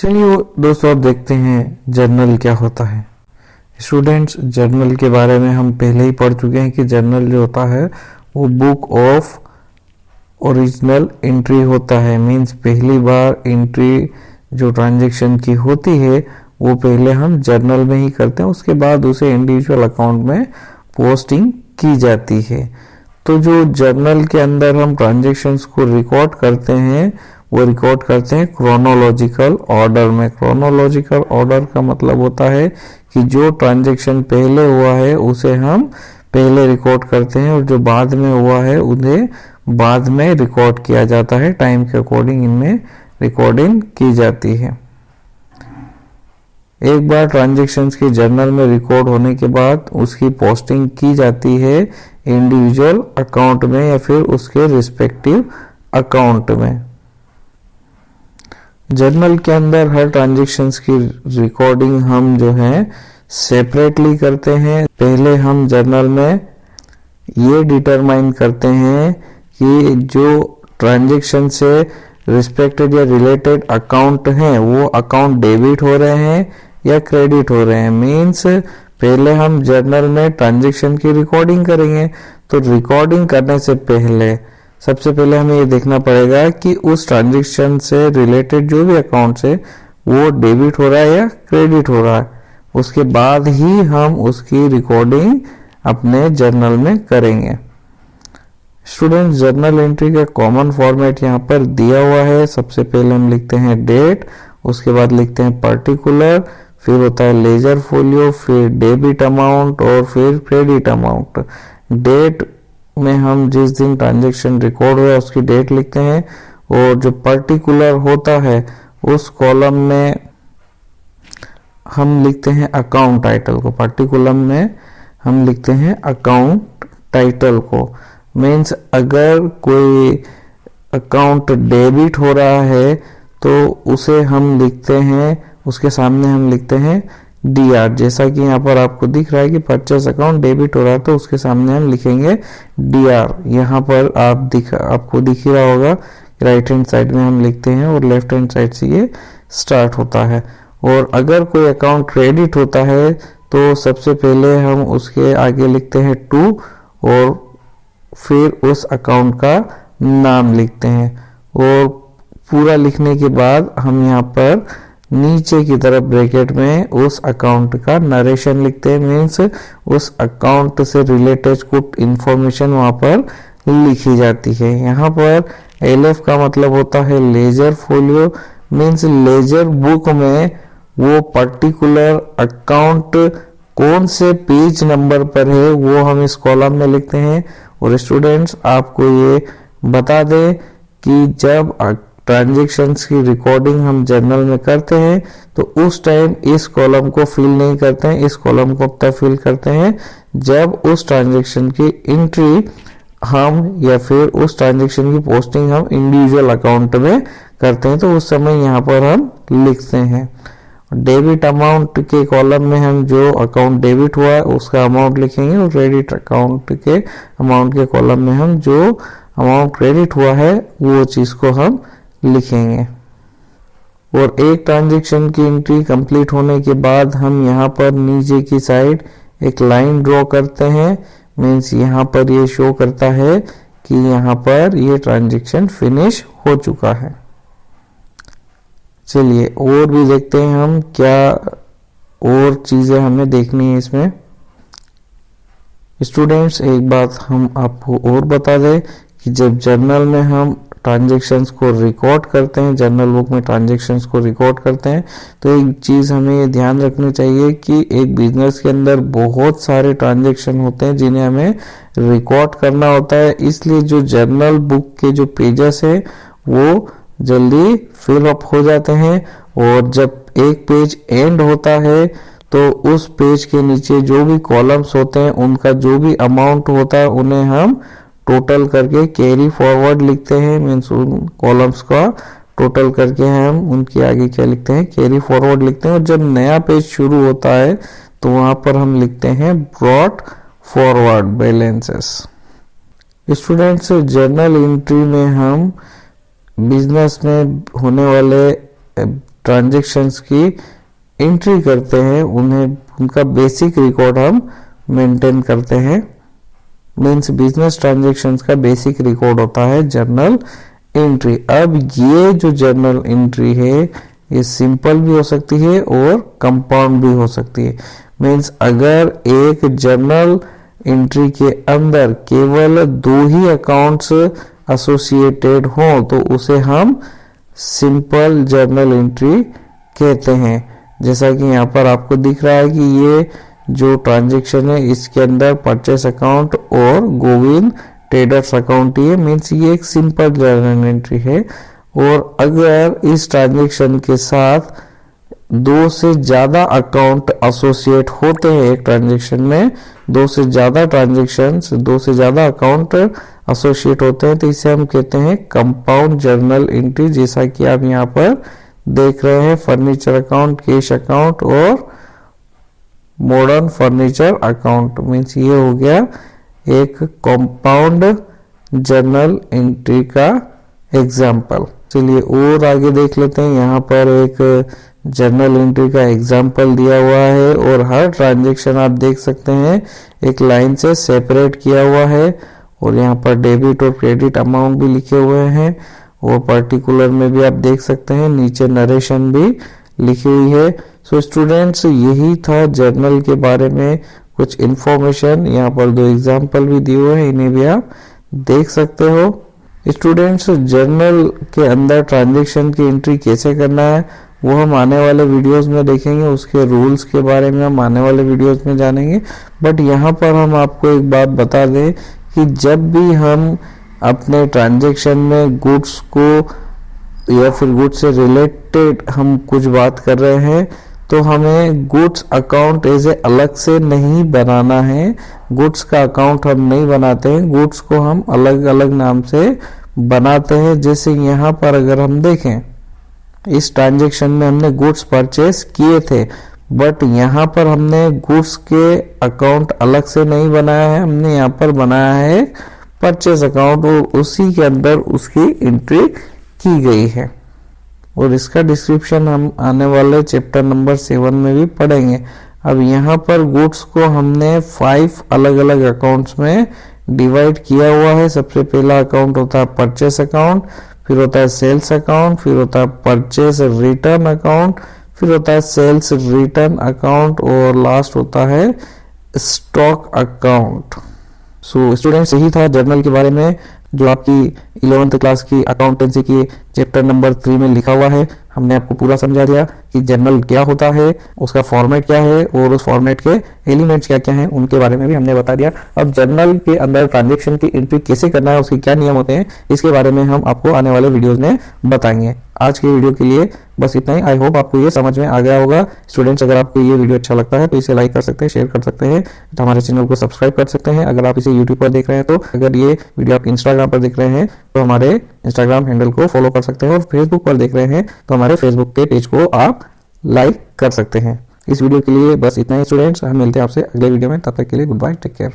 चलिए दोस्तों, अब देखते हैं जर्नल क्या होता है। स्टूडेंट्स, जर्नल के बारे में हम पहले ही पढ़ चुके हैं कि जर्नल जो होता है वो बुक ऑफ ओरिजिनल एंट्री होता है। मींस पहली बार एंट्री जो ट्रांजैक्शन की होती है वो पहले हम जर्नल में ही करते हैं, उसके बाद उसे इंडिविजुअल अकाउंट में पोस्टिंग की जाती है। तो जो जर्नल के अंदर हम ट्रांजैक्शंस को रिकॉर्ड करते हैं वो रिकॉर्ड करते हैं क्रोनोलॉजिकल ऑर्डर में। क्रोनोलॉजिकल ऑर्डर का मतलब होता है कि जो ट्रांजैक्शन पहले हुआ है उसे हम पहले रिकॉर्ड करते हैं और जो बाद में हुआ है उन्हें बाद में रिकॉर्ड किया जाता है। टाइम के अकॉर्डिंग इनमें रिकॉर्डिंग की जाती है। एक बार ट्रांजैक्शंस के जर्नल में रिकॉर्ड होने के बाद उसकी पोस्टिंग की जाती है इंडिविजुअल अकाउंट में या फिर उसके रिस्पेक्टिव अकाउंट में। जर्नल के अंदर हर ट्रांजैक्शंस की रिकॉर्डिंग हम जो है सेपरेटली करते हैं। पहले हम जर्नल में ये डिटरमाइन करते हैं कि जो ट्रांजैक्शन से रिस्पेक्टेड या रिलेटेड अकाउंट हैं वो अकाउंट डेबिट हो रहे हैं या क्रेडिट हो रहे हैं। मीन्स पहले हम जर्नल में ट्रांजैक्शन की रिकॉर्डिंग करेंगे। तो रिकॉर्डिंग करने से पहले सबसे पहले हमें ये देखना पड़ेगा कि उस ट्रांजैक्शन से रिलेटेड जो भी अकाउंट है वो डेबिट हो रहा है या क्रेडिट हो रहा है। उसके बाद ही हम उसकी रिकॉर्डिंग अपने जर्नल में करेंगे। स्टूडेंट्स, जर्नल एंट्री का कॉमन फॉर्मेट यहाँ पर दिया हुआ है। सबसे पहले हम लिखते हैं डेट, उसके बाद लिखते हैं पर्टिकुलर, फिर होता है लेजर फोलियो, फिर डेबिट अमाउंट और फिर क्रेडिट अमाउंट। डेट में हम जिस दिन ट्रांजैक्शन रिकॉर्ड हुआ उसकी डेट लिखते हैं और जो पर्टिकुलर होता है उस कॉलम में हम लिखते हैं अकाउंट टाइटल को। पर्टिकुलर में हम लिखते हैं अकाउंट टाइटल को। मीन्स अगर कोई अकाउंट डेबिट हो रहा है तो उसे हम लिखते हैं, उसके सामने हम लिखते हैं डीआर। जैसा कि यहाँ पर आपको दिख रहा है कि परचेस अकाउंट डेबिट हो रहा है तो उसके सामने हम लिखेंगे डीआर। यहाँ पर आपको दिख रहा होगा राइट हैंड साइड में हम लिखते हैं और लेफ्ट हैंड साइड से ये स्टार्ट होता है। और अगर कोई अकाउंट क्रेडिट होता है तो सबसे पहले हम उसके आगे लिखते हैं टू और फिर उस अकाउंट का नाम लिखते हैं। और पूरा लिखने के बाद हम यहाँ पर नीचे की तरफ ब्रैकेट में उस अकाउंट का नरेशन लिखते हैं। मीन्स उस अकाउंट से रिलेटेड कुछ इंफॉर्मेशन वहां पर लिखी जाती है। यहाँ पर एलएफ का मतलब होता है ledger folio. Means laser book में वो पर्टिकुलर अकाउंट कौन से पेज नंबर पर है वो हम इस कॉलम में लिखते हैं। और स्टूडेंट्स, आपको ये बता दें कि जब ट्रांजैक्शंस की रिकॉर्डिंग हम जर्नल में करते हैं तो उस टाइम इस कॉलम को फिल नहीं करते हैं। इस कॉलम को तब फिल करते हैं जब उस ट्रांजैक्शन की एंट्री हम या फिर उस ट्रांजैक्शन की पोस्टिंग हम इंडिविजुअल अकाउंट में करते हैं, तो उस समय यहाँ पर हम लिखते हैं। डेबिट अमाउंट के कॉलम में हम जो अकाउंट डेबिट हुआ है उसका अमाउंट लिखेंगे और क्रेडिट अकाउंट के अमाउंट के कॉलम में हम जो अमाउंट क्रेडिट हुआ है वो चीज को हम लिखेंगे। और एक ट्रांजैक्शन की एंट्री कंप्लीट होने के बाद हम यहाँ पर नीचे की साइड एक लाइन ड्रॉ करते हैं। मीन्स यहाँ पर ये शो करता है कि यहाँ पर ये ट्रांजैक्शन फिनिश हो चुका है। चलिए और भी देखते हैं हम क्या और चीजें हमें देखनी है इसमें। स्टूडेंट्स, एक बात हम आपको और बता दें कि जब जर्नल में हम ट्रांजैक्शंस को रिकॉर्ड करते हैं, जर्नल बुक में ट्रांजैक्शंस को रिकॉर्ड करते हैं, तो एक चीज हमें ये ध्यान रखनी चाहिए कि एक बिजनेस के अंदर बहुत सारे ट्रांजैक्शन होते हैं जिन्हें हमें रिकॉर्ड करना होता है। इसलिए जो जर्नल बुक के जो पेजेस है वो जल्दी फिल अप हो जाते हैं और जब एक पेज एंड होता है तो उस पेज के नीचे जो भी कॉलम्स होते हैं उनका जो भी अमाउंट होता है उन्हें हम टोटल करके कैरी फॉरवर्ड लिखते हैं। मीन्स उन कॉलम्स का टोटल करके हम उनके आगे क्या लिखते हैं, कैरी फॉरवर्ड लिखते हैं। और जब नया पेज शुरू होता है तो वहां पर हम लिखते हैं brought forward balances. Students, journal entry में हम बिजनेस में होने वाले ट्रांजेक्शन्स की एंट्री करते हैं उन्हें, उनका बेसिक रिकॉर्ड हम मेंटेन करते हैं। मीन्स बिजनेस ट्रांजेक्शन्स का बेसिक रिकॉर्ड होता है जर्नल एंट्री। अब ये जो जर्नल एंट्री है ये सिंपल भी हो सकती है और कंपाउंड भी हो सकती है। मीन्स अगर एक जर्नल एंट्री के अंदर केवल 2 ही अकाउंट्स एसोसिएटेड हो तो उसे हम सिंपल जर्नल एंट्री कहते हैं। जैसा कि यहाँ पर आपको दिख रहा है कि ये जो ट्रांजैक्शन है इसके अंदर परचेस अकाउंट और गोविंद ट्रेडर्स अकाउंट ही है। मीन्स ये एक सिंपल जर्नल एंट्री है। और अगर इस ट्रांजैक्शन के साथ 2 से ज्यादा अकाउंट एसोसिएट होते हैं, एक ट्रांजैक्शन में 2 से ज्यादा ट्रांजैक्शंस, 2 से ज्यादा अकाउंट एसोसिएट होते हैं तो इसे हम कहते हैं कंपाउंड जर्नल एंट्री। जैसा कि आप यहाँ पर देख रहे हैं, फर्नीचर अकाउंट, कैश अकाउंट और मॉडर्न फर्नीचर अकाउंट। मीन्स ये हो गया एक कंपाउंड जर्नल एंट्री का एग्जाम्पल। चलिए और आगे देख लेते हैं। यहाँ पर एक जर्नल एंट्री का एग्जाम्पल दिया हुआ है और हर ट्रांजैक्शन आप देख सकते हैं एक लाइन से सेपरेट किया हुआ है और यहाँ पर डेबिट और क्रेडिट अमाउंट भी लिखे हुए हैं और पर्टिकुलर में भी आप देख सकते हैं, नीचे नरेशन भी लिखी हुई है। सो स्टूडेंट्स, यही था जर्नल के बारे में कुछ इंफॉर्मेशन। यहाँ पर 2 एग्जाम्पल भी दिए हुए हैं, इन्हें भी आप देख सकते हो। स्टूडेंट्स, जर्नल के अंदर ट्रांजैक्शन की एंट्री कैसे करना है वो हम आने वाले वीडियोस में देखेंगे, उसके रूल्स के बारे में हम आने वाले वीडियोस में जानेंगे। बट यहाँ पर हम आपको एक बात बता दें कि जब भी हम अपने ट्रांजैक्शन में गुड्स को या फिर गुड्स से रिलेटेड हम कुछ बात कर रहे हैं तो हमें गुड्स अकाउंट एज ए अलग से नहीं बनाना है। गुड्स का अकाउंट हम नहीं बनाते हैं, गुड्स को हम अलग अलग नाम से बनाते हैं। जैसे यहाँ पर अगर हम देखें, इस ट्रांजैक्शन में हमने गुड्स परचेस किए थे बट यहाँ पर हमने गुड्स के अकाउंट अलग से नहीं बनाया है, हमने यहाँ पर बनाया है परचेस अकाउंट और उसी के अंदर उसकी एंट्री की गई है। और इसका डिस्क्रिप्शन हम आने वाले चैप्टर नंबर 7 में भी पढ़ेंगे। अब यहाँ पर गुड्स को हमने 5 अलग अलग अकाउंट्स में डिवाइड किया हुआ है। सबसे पहला अकाउंट होता है परचेस अकाउंट, फिर होता है सेल्स अकाउंट, फिर होता है परचेस रिटर्न अकाउंट, फिर होता है सेल्स रिटर्न अकाउंट और लास्ट होता है स्टॉक अकाउंट। सो स्टूडेंट्स, यही था जर्नल के बारे में जो आपकी 11th क्लास की अकाउंटेंसी की चैप्टर नंबर 3 में लिखा हुआ है। हमने आपको पूरा समझा दिया कि जर्नल क्या होता है, उसका फॉर्मेट क्या है और उस फॉर्मेट के एलिमेंट्स क्या क्या हैं उनके बारे में भी हमने बता दिया। अब जर्नल के अंदर ट्रांजैक्शन की एंट्री कैसे करना है, उसके क्या नियम होते हैं, इसके बारे में हम आपको आने वाले वीडियोस में बताएंगे। आज के वीडियो के लिए बस इतना ही। आई होप आपको ये समझ में आ गया होगा। स्टूडेंट्स, अगर आपको ये वीडियो अच्छा लगता है तो इसे लाइक कर सकते हैं, शेयर कर सकते हैं, तो हमारे चैनल को सब्सक्राइब कर सकते हैं। अगर आप इसे यूट्यूब पर देख रहे हैं तो, अगर ये वीडियो आप इंस्टाग्राम पर देख रहे हैं तो हमारे इंस्टाग्राम हैंडल को फॉलो कर सकते हैं और फेसबुक पर देख रहे हैं तो हमारे फेसबुक के पेज को आप लाइक कर सकते हैं। इस वीडियो के लिए बस इतना ही स्टूडेंट्स, हम मिलते हैं आपसे अगले वीडियो में। तब तक के लिए गुड बाय, टेक केयर।